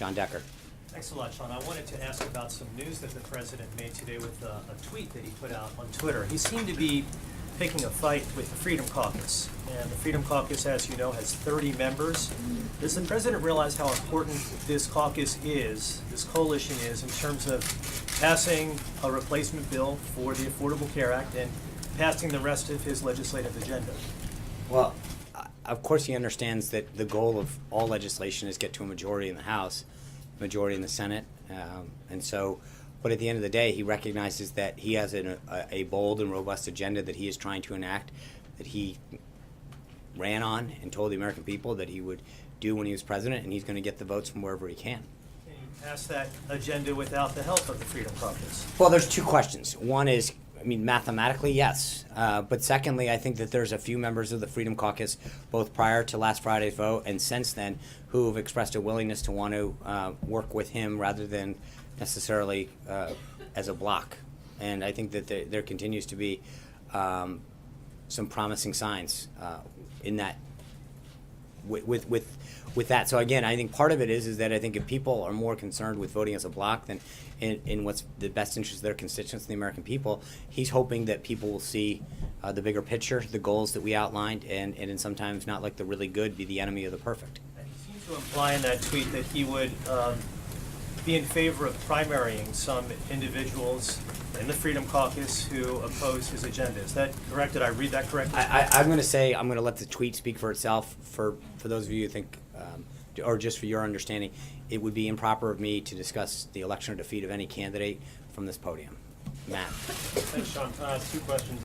John Decker. Thanks a lot, Sean. I wanted to ask about some news that the president made today with a tweet that he put out on Twitter. He seemed to be picking a fight with the Freedom Caucus. And the Freedom Caucus, as you know, has 30 members. Does the president realize how important this caucus is, this coalition is, in terms of passing a replacement bill for the Affordable Care Act and passing the rest of his legislative agenda? Well, of course he understands that the goal of all legislation is get to a majority in the House, majority in the Senate, and so, but at the end of the day, he recognizes that he has a bold and robust agenda that he is trying to enact, that he ran on and told the American people that he would do when he was president, and he's going to get the votes from wherever he can. Can he pass that agenda without the help of the Freedom Caucus? Well, there's two questions. One is, I mean, mathematically, yes. But secondly, I think that there's a few members of the Freedom Caucus, both prior to last Friday's vote and since then, who have expressed a willingness to want to work with him rather than necessarily as a bloc. And I think that there continues to be some promising signs in that with that. So again, I think part of it is that I think if people are more concerned with voting as a bloc than in what's the best interest of their constituents, the American people, he's hoping that people will see the bigger picture, the goals that we outlined, and sometimes not like the really good be the enemy of the perfect. And he seemed to imply in that tweet that he would be in favor of primarying some individuals in the Freedom Caucus who oppose his agenda. Is that correct? Did I read that correctly? I'm going to say I'm going to let the tweet speak for itself. For those of you who think, or just for your understanding, it would be improper of me to discuss the election or defeat of any candidate from this podium. Matt. Thanks, Sean. 2 questions.